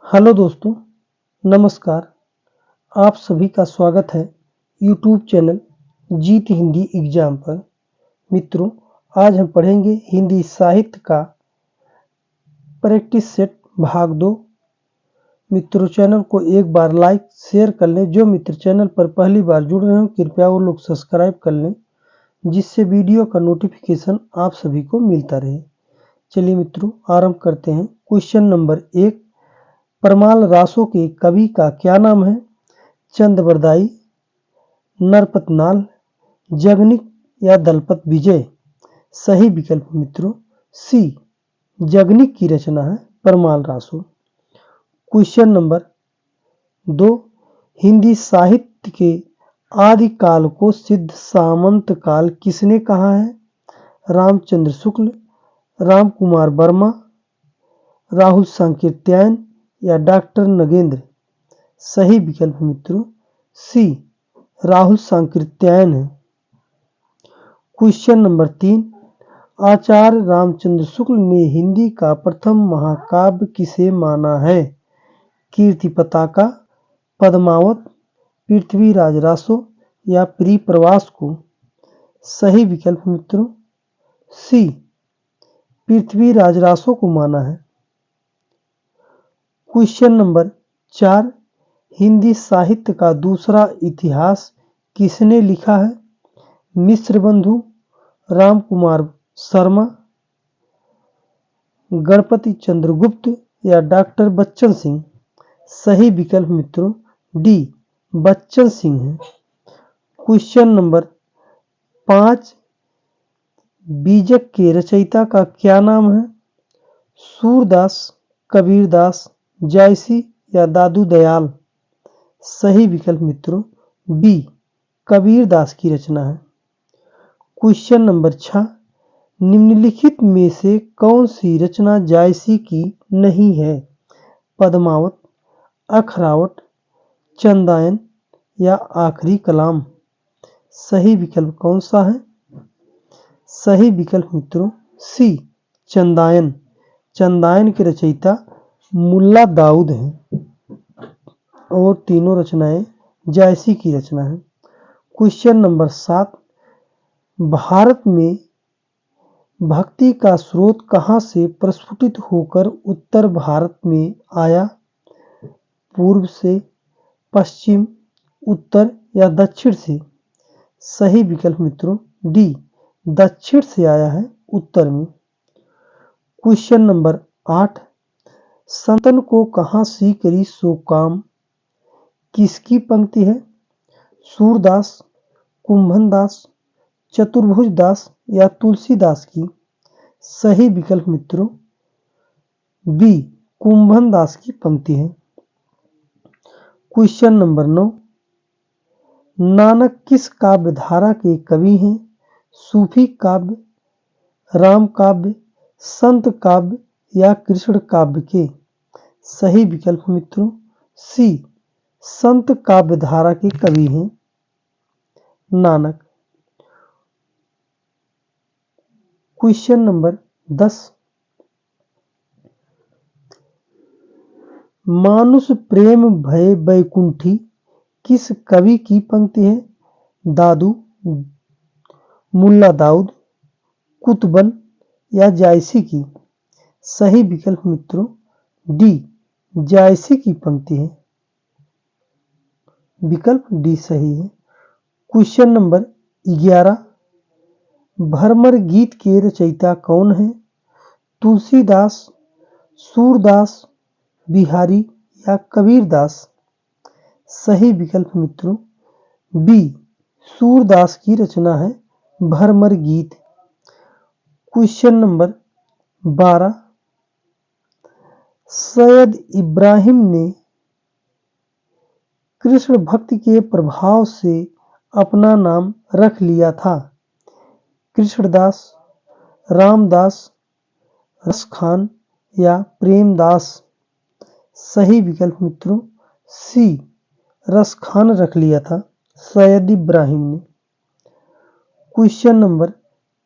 Hello दोस्तों, नमस्कार। आप सभी का स्वागत है यूट्यूब चैनल जीत हिंदी एग्जाम पर। मित्रों, आज हम पढ़ेंगे हिंदी साहित्य का प्रैक्टिस सेट भाग 2। मित्रों, चैनल को एक बार लाइक शेयर कर लें। जो मित्र चैनल पर पहली बार जुड़ रहे हो कृपया वो लोग सब्सक्राइब कर लें, जिससे वीडियो का नोटिफिकेशन आप सभी को मिलता रहे। चलिए मित्रों, आरंभ करते हैं। क्वेश्चन नंबर 1, परमाल रासों के कवि का क्या नाम है? चंद्रबरदाई, नरपतनाल, जगनिक या दलपत विजय? सही विकल्प मित्रों सी, जगनिक की रचना है परमाल रासो। क्वेश्चन नंबर 2, हिंदी साहित्य के आदि काल को सिद्ध सामंत काल किसने कहा है? रामचंद्र शुक्ल, राम कुमार वर्मा, राहुल सांकृत्यायन या डॉक्टर नगेंद्र? सही विकल्प मित्रों सी, राहुल सांकृत्यायन है। क्वेश्चन नंबर 3, आचार्य रामचंद्र शुक्ल ने हिंदी का प्रथम महाकाव्य किसे माना है? कीर्ति पताका, पद्मावत, पृथ्वीराज रासो या प्रियप्रवास को? सही विकल्प मित्रों सी, पृथ्वीराज रासो को माना है। क्वेश्चन नंबर 4, हिंदी साहित्य का दूसरा इतिहास किसने लिखा है? मिश्र बंधु, राम कुमार शर्मा, गणपति चंद्रगुप्त या डॉक्टर बच्चन सिंह? सही विकल्प मित्रों डी, बच्चन सिंह है। क्वेश्चन नंबर 5, बीजक के रचयिता का क्या नाम है? सूरदास, कबीरदास, जायसी या दादू दयाल? सही विकल्प मित्रों बी, कबीरदास की रचना है। क्वेश्चन नंबर 6, निम्नलिखित में से कौन सी रचना जायसी की नहीं है? पद्मावत, अखरावट, चंदायन या आखिरी कलाम? सही विकल्प कौन सा है? सही विकल्प मित्रों सी, चंदायन। चंदायन के रचयिता मुल्ला दाऊद हैं और तीनों रचनाएं जायसी की रचना है। क्वेश्चन नंबर 7, भारत में भक्ति का स्रोत कहाँ से प्रस्फुटित होकर उत्तर भारत में आया? पूर्व से, पश्चिम, उत्तर या दक्षिण से? सही विकल्प मित्रों डी, दक्षिण से आया है उत्तर में। क्वेश्चन नंबर 8, संतन को कहाँ सी करी सो काम किसकी पंक्ति है? सूरदास, कुंभनदास, चतुर्भुज दास या तुलसीदास की? सही विकल्प मित्रों बी, कुंभनदास की पंक्ति है। क्वेश्चन नंबर 9, नानक किस काव्य धारा के कवि हैं? सूफी काव्य, राम काव्य, संत काव्य या कृष्ण काव्य के? सही विकल्प मित्रों सी, संत काव्य धारा के कवि हैं नानक। क्वेश्चन नंबर 10, मानुष प्रेम भय बैकुंठी किस कवि की पंक्ति है? दादू, मुल्ला दाऊद, कुतुबन या जायसी की? सही विकल्प मित्रों डी, जायसी की पंक्ति है। विकल्प डी सही है। क्वेश्चन नंबर 11, भरमर गीत के रचयिता कौन है? तुलसीदास, सूरदास, बिहारी या कबीरदास? सही विकल्प मित्रों बी, सूरदास की रचना है भरमर गीत। क्वेश्चन नंबर 12, सैयद इब्राहिम ने कृष्ण भक्ति के प्रभाव से अपना नाम रख लिया था? कृष्णदास, रामदास, रसखान या प्रेमदास? सही विकल्प मित्रों सी, रसखान रख लिया था सैयद इब्राहिम ने। क्वेश्चन नंबर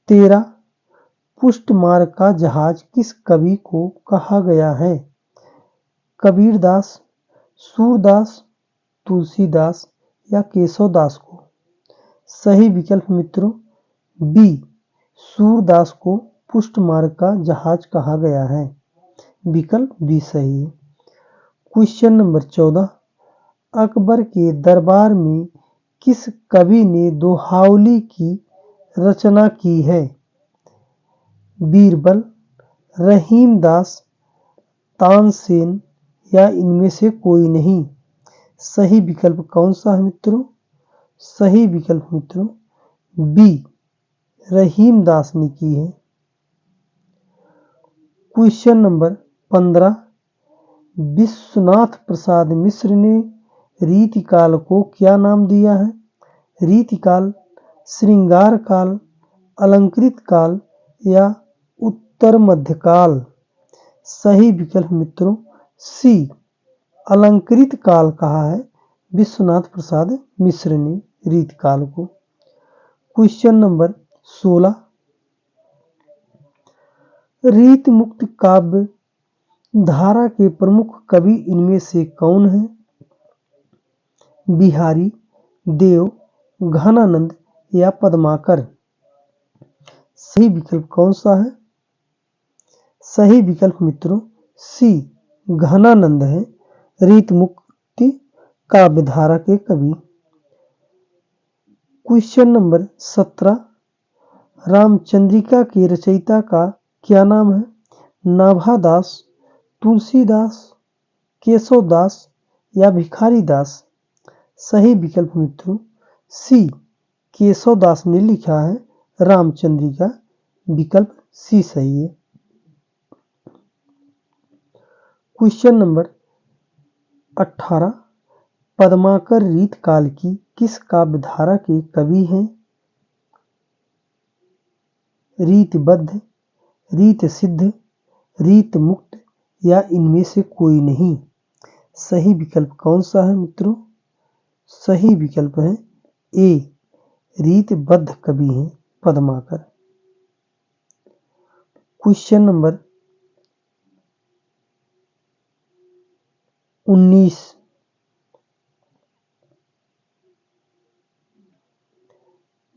13, पुष्ट मार्ग का जहाज किस कवि को कहा गया है? कबीरदास, सूरदास, तुलसीदास या केशवदास को? सही विकल्प मित्रों बी, सूरदास को पुष्ट मार्ग का जहाज कहा गया है। विकल्प बी सही है। क्वेश्चन नंबर 14, अकबर के दरबार में किस कवि ने दोहावली की रचना की है? बीरबल, रहीमदास, तानसेन या इनमें से कोई नहीं? सही विकल्प कौन सा है मित्रों? सही विकल्प मित्रों बी, रहीमदास ने की है। क्वेश्चन नंबर 15, विश्वनाथ प्रसाद मिश्र ने रीतिकाल को क्या नाम दिया है? रीतिकाल, श्रृंगार काल, अलंकृत काल या उत्तर मध्यकाल? सही विकल्प मित्रों सी, अलंकृत काल कहा है विश्वनाथ प्रसाद मिश्र ने रीतिकाल को। क्वेश्चन नंबर 16, रीत मुक्त काव्य धारा के प्रमुख कवि इनमें से कौन है? बिहारी, देव, घनानंद या पद्माकर? सही विकल्प कौन सा है? सही विकल्प मित्रों सी, घनानंद है रीत मुक्ति काव्य धारा के कवि। क्वेश्चन नंबर 17, रामचंद्रिका के रचयिता का क्या नाम है? नाभादास, तुलसीदास, केशवदास या भिखारीदास? सही विकल्प मित्रों सी, केशवदास ने लिखा है रामचंद्रिका। विकल्प सी सही है। क्वेश्चन नंबर 18, पद्माकर रीतकाल की किस काव्य धारा के कवि हैं? रीतबद्ध, रीत सिद्ध, रीत मुक्त या इनमें से कोई नहीं? सही विकल्प कौन सा है मित्रों? सही विकल्प है ए, रीतबद्ध कवि हैं पद्माकर। क्वेश्चन नंबर 19,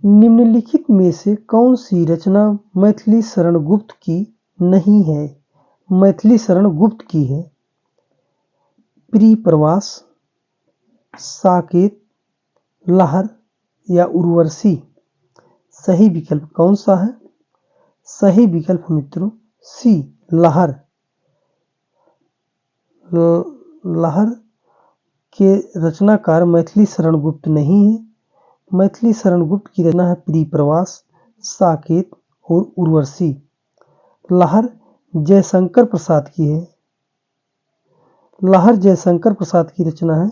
निम्नलिखित में से कौन सी रचना मैथिली शरण गुप्त की नहीं है? मैथिली शरण गुप्त की है। प्रियप्रवास, साकेत, लहर या उर्वशी? सही विकल्प कौन सा है? सही विकल्प मित्रों सी, लहर। लहर के रचनाकार मैथिली शरण गुप्त नहीं है। मैथिली शरण गुप्त की रचना है प्रियप्रवास, साकेत और उर्वशी। लहर जयशंकर प्रसाद की है। लहर जयशंकर प्रसाद की रचना है।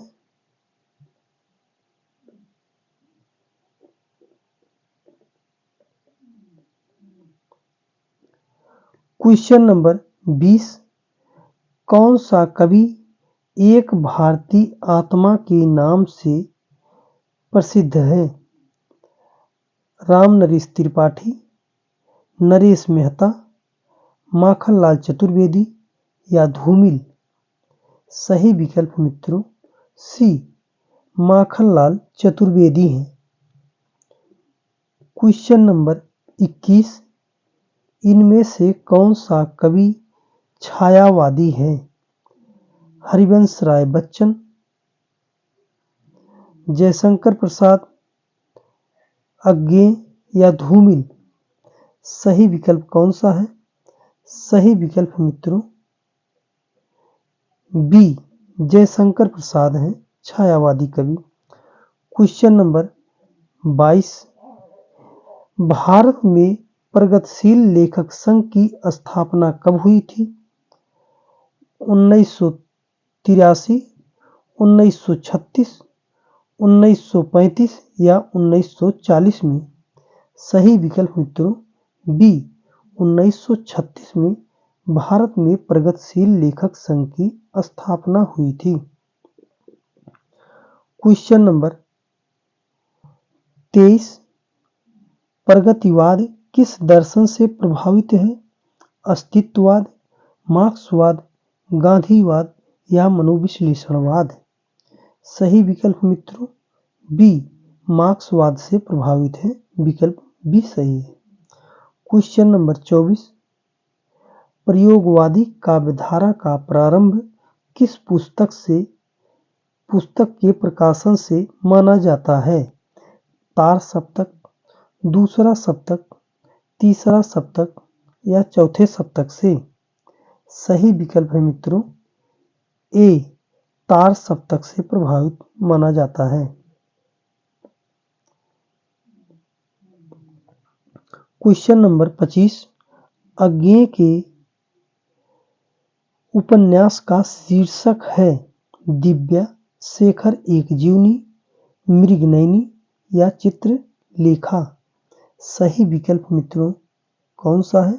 क्वेश्चन नंबर 20, कौन सा कवि एक भारतीय आत्मा के नाम से प्रसिद्ध है? राम नरेश त्रिपाठी, नरेश मेहता, माखनलाल चतुर्वेदी या धूमिल? सही विकल्प मित्रों सी, माखनलाल चतुर्वेदी हैं। क्वेश्चन नंबर 21, इनमें से कौन सा कवि छायावादी है? हरिवंश राय बच्चन, जयशंकर प्रसाद, अज्ञेय या धूमिल? सही विकल्प कौन सा है? सही विकल्प मित्रों बी, जयशंकर प्रसाद हैं छायावादी कवि। क्वेश्चन नंबर 22, भारत में प्रगतिशील लेखक संघ की स्थापना कब हुई थी? 1983, 1936, 1935 या 1940 में? सही विकल्प मित्रों बी, 1936 में भारत में प्रगतिशील लेखक संघ की स्थापना हुई थी। क्वेश्चन नंबर 23, प्रगतिवाद किस दर्शन से प्रभावित है? अस्तित्ववाद, मार्क्सवाद, गांधीवाद या मनोविश्लेषणवाद। सही विकल्प मित्रों बी मार्क्सवाद से प्रभावित है। विकल्प बी सही है। क्वेश्चन नंबर 24, प्रयोगवादी काव्यधारा का प्रारंभ किस पुस्तक के प्रकाशन से माना जाता है? तार सप्तक, दूसरा सप्तक, तीसरा सप्तक या चौथे सप्तक से? सही विकल्प है मित्रों ए तार सप्तक से प्रभावित माना जाता है। क्वेश्चन नंबर 25, अज्ञेय के उपन्यास का शीर्षक है दिव्या, शेखर एक जीवनी, मृगनयनी या चित्रलेखा। सही विकल्प मित्रों कौन सा है?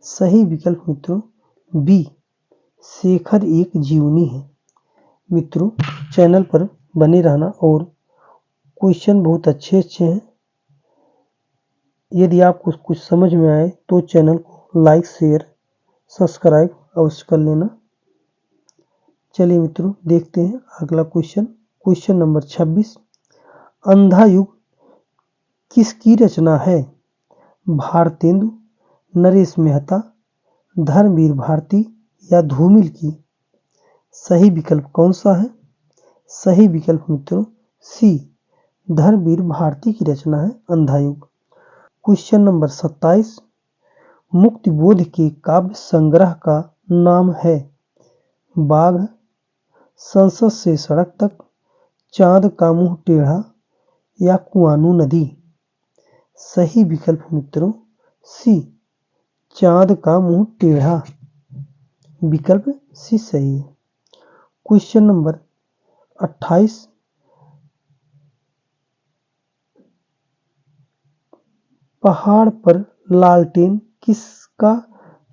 सही विकल्प मित्रों बी शेखर एक जीवनी है। मित्रों चैनल पर बने रहना और क्वेश्चन बहुत अच्छे हैं। यदि आपको कुछ समझ में आए तो चैनल को लाइक शेयर सब्सक्राइब अवश्य कर लेना। चलिए मित्रों देखते हैं अगला क्वेश्चन। क्वेश्चन नंबर 26, अंधा युग किसकी रचना है? भारतेंदु, नरेश मेहता, धर्मवीर भारती या धूमिल की? सही विकल्प कौन सा है? सही विकल्प मित्रों सी धर्मवीर भारती की रचना है अंधा युग। क्वेश्चन नंबर 27, मुक्तिबोध के काव्य संग्रह का नाम है बाघ, संसद से सड़क तक, चांद का मुंह टेढ़ा या कुआनू नदी? सही विकल्प मित्रों सी चांद का मुंह टेढ़ा। विकल्प सी सही है। क्वेश्चन नंबर 28, पहाड़ पर लालटेन किसका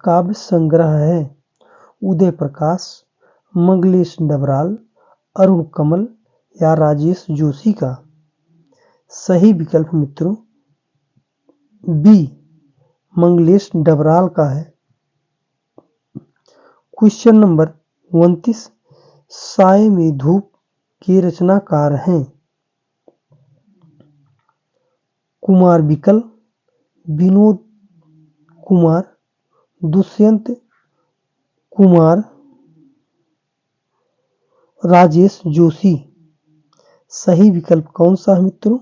काव्य संग्रह है? उदय प्रकाश, मंगलेश डबराल, अरुण कमल या राजेश जोशी का? सही विकल्प मित्रों बी मंगलेश डबराल का है। क्वेश्चन नंबर 29, साए में धूप के रचनाकार हैं कुमार विकल, विनोद कुमार, दुष्यंत कुमार, राजेश जोशी। सही विकल्प कौन सा है मित्रों?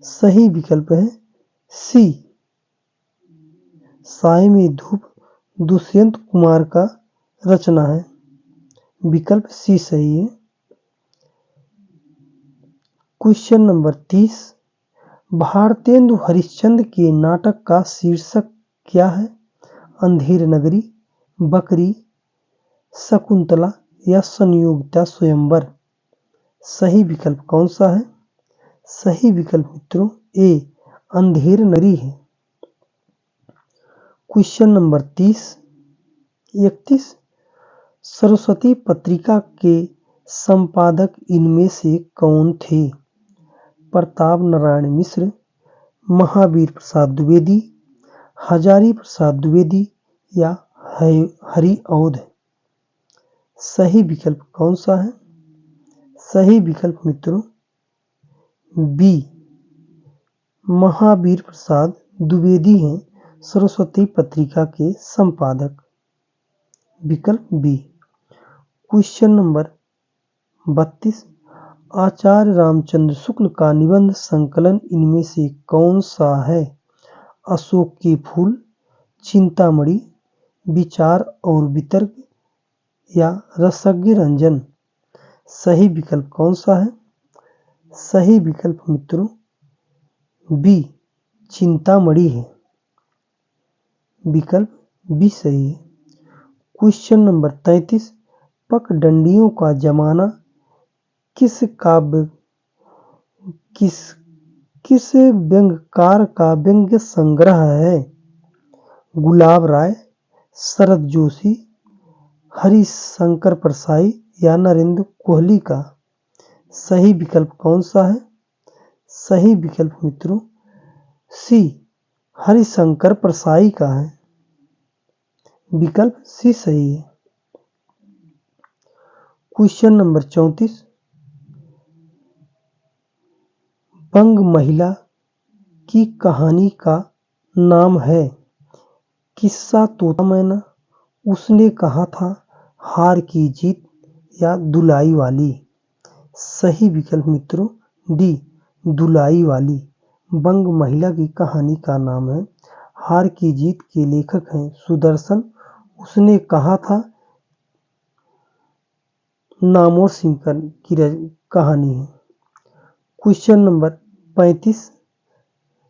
सही विकल्प है सी साए में धूप दुष्यंत कुमार का रचना है। विकल्प सी सही है। क्वेश्चन नंबर 30, भारतेंदु हरिश्चंद्र के नाटक का शीर्षक क्या है? अंधेर नगरी, बकरी, शकुंतला या संयोगिता स्वयंवर? सही विकल्प कौन सा है? सही विकल्प मित्रों ए अंधेर नगरी है। क्वेश्चन नंबर 31, सरस्वती पत्रिका के संपादक इनमें से कौन थे? प्रताप नारायण मिश्र, महावीर प्रसाद द्विवेदी, हजारी प्रसाद द्विवेदी या हरिऔध? सही विकल्प कौन सा है? सही विकल्प मित्रों बी महावीर प्रसाद द्विवेदी हैं सरस्वती पत्रिका के संपादक। विकल्प बी। क्वेश्चन नंबर 32, आचार्य रामचंद्र शुक्ल का निबंध संकलन इनमें से कौन सा है? अशोक के फूल, चिंतामणि, विचार और वितर्क या रसज्ञ रंजन? सही विकल्प कौन सा है? सही विकल्प मित्रों बी चिंतामणि है। विकल्प बी सही है। क्वेश्चन नंबर 33, पगडंडियों का जमाना किस व्यंग्यकार का व्यंग्य संग्रह है? गुलाब राय, शरद जोशी, हरिशंकर परसाई या नरेंद्र कोहली का? सही विकल्प कौन सा है? सही विकल्प मित्रों सी हरिशंकर परसाई का है। विकल्प सी सही है। क्वेश्चन नंबर 34, बंग महिला की कहानी का नाम है किस्सा तोता मैना, उसने कहा था, हार की जीत या दुलाई वाली। सही विकल्प मित्रों डी, दुलाई वाली। बंग महिला की कहानी का नाम है हार की जीत के लेखक हैं सुदर्शन, उसने कहा था नामोर सिंह की कहानी है। क्वेश्चन नंबर 35,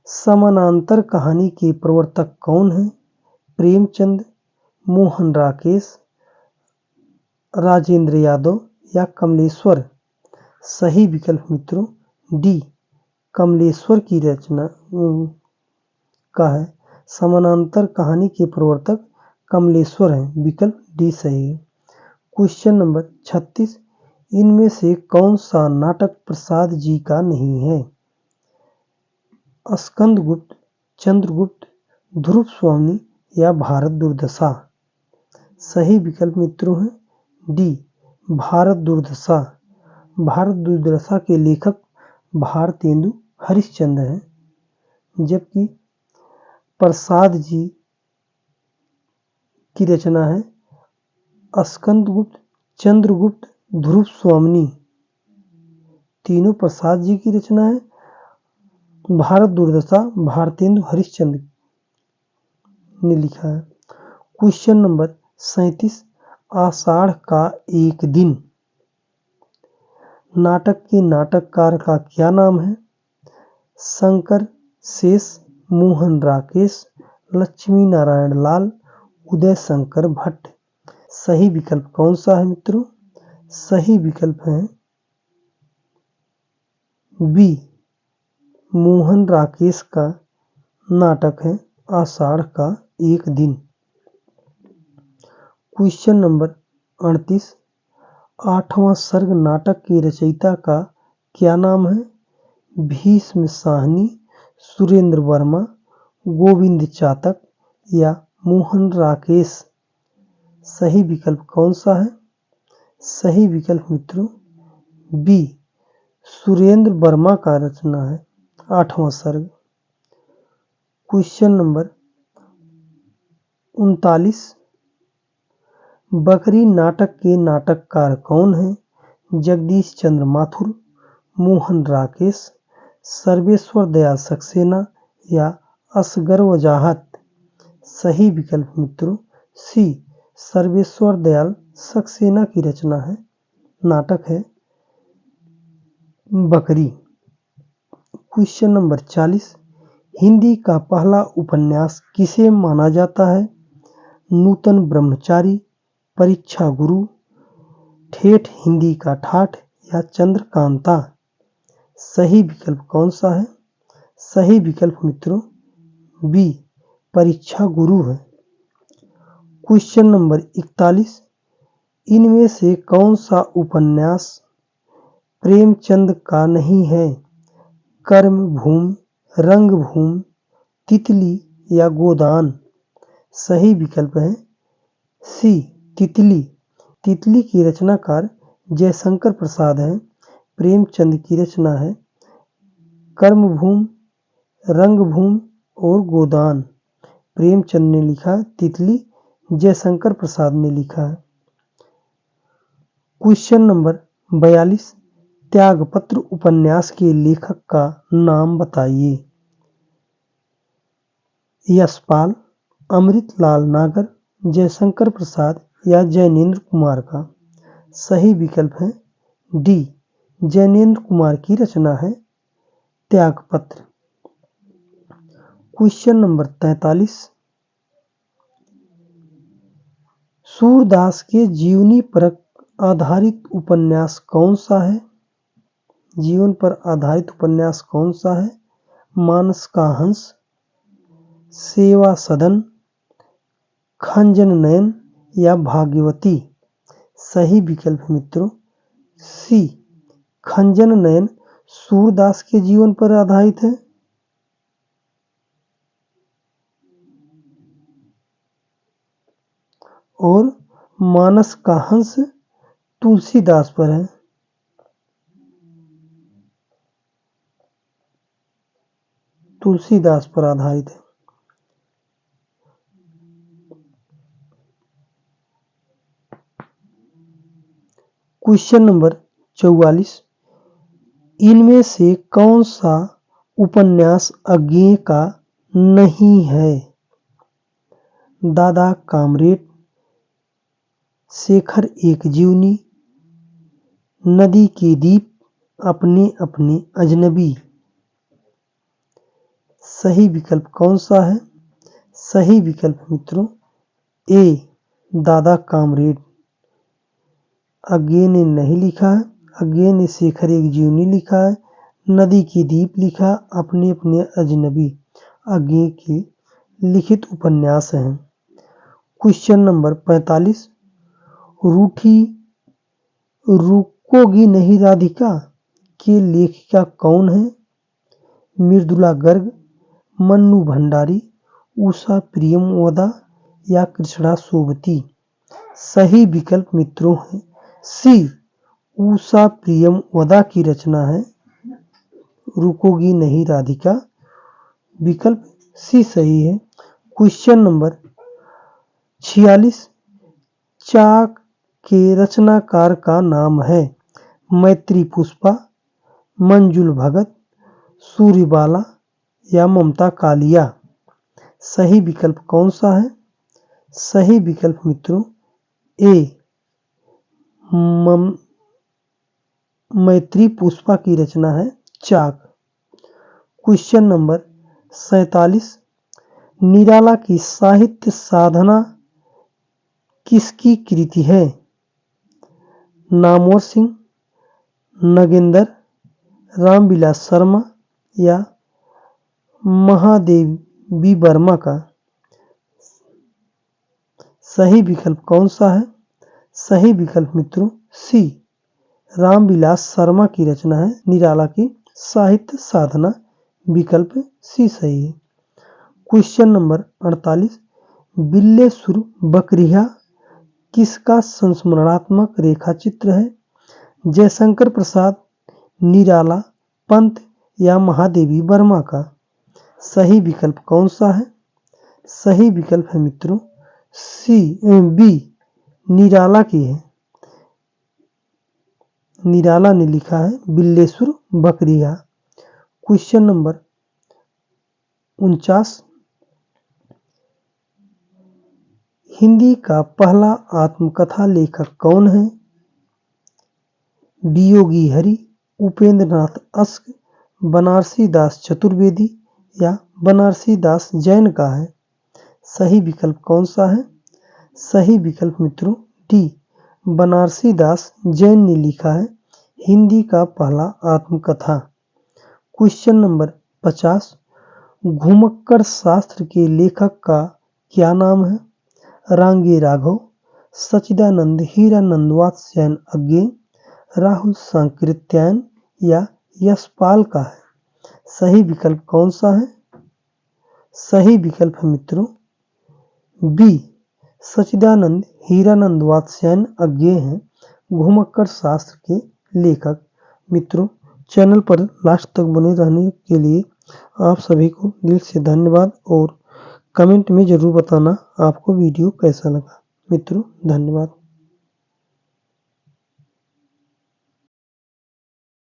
समानांतर कहानी के प्रवर्तक कौन हैं? प्रेमचंद, मोहन राकेश, राजेंद्र यादव या कमलेश्वर। सही विकल्प मित्रों डी, कमलेश्वर की रचना का है। समानांतर कहानी के प्रवर्तक कमलेश्वर हैं, विकल्प डी सही है। क्वेश्चन नंबर 36, इनमें से कौन सा नाटक प्रसाद जी का नहीं है? स्कंदगुप्त, चंद्रगुप्त, ध्रुव स्वामी या भारत दुर्दशा। सही विकल्प मित्रों है डी, भारत दुर्दशा। भारत दुर्दशा के लेखक भारतेंदु हरिश्चंद्र हैं, जबकि प्रसाद जी की रचना है स्कंदगुप्त, चंद्रगुप्त, ध्रुव स्वामी। तीनों प्रसाद जी की रचना है। भारत दुर्दशा भारतेंदु हरिश्चंद्र ने लिखा है। क्वेश्चन नंबर 37, आषाढ़ का एक दिन नाटक के नाटककार का क्या नाम है? शंकर शेष, मोहन राकेश, लक्ष्मी नारायण लाल, उदय शंकर भट्ट। सही विकल्प कौन सा है मित्रों? सही विकल्प है बी, मोहन राकेश का नाटक है आषाढ़ का एक दिन। क्वेश्चन नंबर 38, 8वां सर्ग नाटक के रचयिता का क्या नाम है? भीष्म साहनी, सुरेंद्र वर्मा, गोविंद चातक या मोहन राकेश। सही विकल्प कौन सा है? सही विकल्प मित्रों बी, सुरेंद्र वर्मा का रचना है 8वां सर्ग। क्वेश्चन नंबर 39, बकरी नाटक के नाटककार कौन हैं? जगदीश चंद्र माथुर, मोहन राकेश, सर्वेश्वर दयाल सक्सेना या असगर वजाहत। सही विकल्प मित्रों सी, सर्वेश्वर दयाल सक्सेना की रचना है, नाटक है बकरी। क्वेश्चन नंबर 40, हिंदी का पहला उपन्यास किसे माना जाता है? नूतन ब्रह्मचारी, परीक्षा गुरु, ठेठ हिंदी का ठाठ या चंद्रकांता। सही विकल्प कौन सा है? सही विकल्प मित्रों बी, परीक्षा गुरु है। क्वेश्चन नंबर 41, इनमें से कौन सा उपन्यास प्रेमचंद का नहीं है? कर्मभूमि, रंगभूमि, तितली या गोदान। सही विकल्प है सी, तितली। तितली की रचनाकार जयशंकर प्रसाद हैं। प्रेमचंद की रचना है कर्मभूमि, रंगभूमि और गोदान। प्रेमचंद ने लिखा है तितली, जयशंकर प्रसाद ने लिखा है। क्वेश्चन नंबर 42, त्यागपत्र उपन्यास के लेखक का नाम बताइए। यशपाल, अमृतलाल नागर, जयशंकर प्रसाद या जैनेन्द्र कुमार का। सही विकल्प है डी, जैनेन्द्र कुमार की रचना है त्यागपत्र। क्वेश्चन नंबर 43, सूरदास के जीवनी पर आधारित उपन्यास कौन सा है? जीवन पर आधारित उपन्यास कौन सा है? मानस का हंस, सेवा सदन, खंजन नयन या भाग्यवती। सही विकल्प मित्रों सी, खंजन नयन सूरदास के जीवन पर आधारित है। और मानस का हंस तुलसीदास पर है। तुलसीदास पर आधारित है। क्वेश्चन नंबर 44, इनमें से कौन सा उपन्यास अज्ञेय का नहीं है? दादा कामरेड, शेखर एक जीवनी, नदी के दीप, अपने अपने अजनबी। सही विकल्प कौन सा है? सही विकल्प मित्रों ए, दादा कामरेड। अज्ञेय ने नहीं लिखा है। अज्ञेय ने शेखर एक जीवनी लिखा है, नदी की दीप लिखा, अपने अपने अजनबी अज्ञेय के लिखित उपन्यास हैं। क्वेश्चन नंबर 45, रूठी रुकोगी नहीं राधिका के लेखिका कौन है? मृदुला गर्ग, मन्नू भंडारी, उषा प्रियमवदा या कृष्णा सोबती। सही विकल्प मित्रों है सी, उषा प्रियमवदा की रचना है रुकोगी नहीं राधिका। विकल्प सी सही है। क्वेश्चन नंबर 46, चाक के रचनाकार का नाम है? मैत्री पुष्पा, मंजुल भगत, सूर्यबाला या ममता कालिया। सही विकल्प कौन सा है? सही विकल्प मित्रों ए, मैत्री पुष्पा की रचना है चाक। क्वेश्चन नंबर 47, निराला की साहित्य साधना किसकी कृति है? नामवर सिंह, नगेंद्र, रामविलास शर्मा या महादेवी वर्मा का। सही विकल्प कौन सा है? सही विकल्प मित्रों सी, रामविलास शर्मा की रचना है निराला की साहित्य साधना। विकल्प सी सही है। क्वेश्चन नंबर 48, बिल्लेसुर बकरिया किसका संस्मरणात्मक रेखाचित्र है? जयशंकर प्रसाद, निराला, पंत या महादेवी वर्मा का। सही विकल्प कौन सा है? सही विकल्प है मित्रों बी, निराला की है। निराला ने लिखा है बिल्लेसुर बकरिया। क्वेश्चन नंबर 49, हिंदी का पहला आत्मकथा लेखक कौन है? वियोगी हरि, उपेंद्र नाथ अस्क, बनारसी दास चतुर्वेदी या बनारसी दास जैन का है। सही विकल्प कौन सा है? सही विकल्प मित्रों डी, बनारसी दास जैन ने लिखा है हिंदी का पहला आत्मकथा। क्वेश्चन नंबर 50, घुमक्कड़ शास्त्र के लेखक का क्या नाम है? रांगे राघव, सच्चिदानंद हीरानंद वात्स्यायन अज्ञेय, राहुल सांकृत्यायन या यशपाल का है। सही विकल्प कौन सा है? सही विकल्प है मित्रों बी, सच्चिदानंद हीरानंद वात्स्यायन अज्ञेय हैं घुमक्कड़ शास्त्र के लेखक। मित्रों, चैनल पर लास्ट तक बने रहने के लिए आप सभी को दिल से धन्यवाद और कमेंट में ज़रूर बताना आपको वीडियो कैसा लगा। मित्रों धन्यवाद।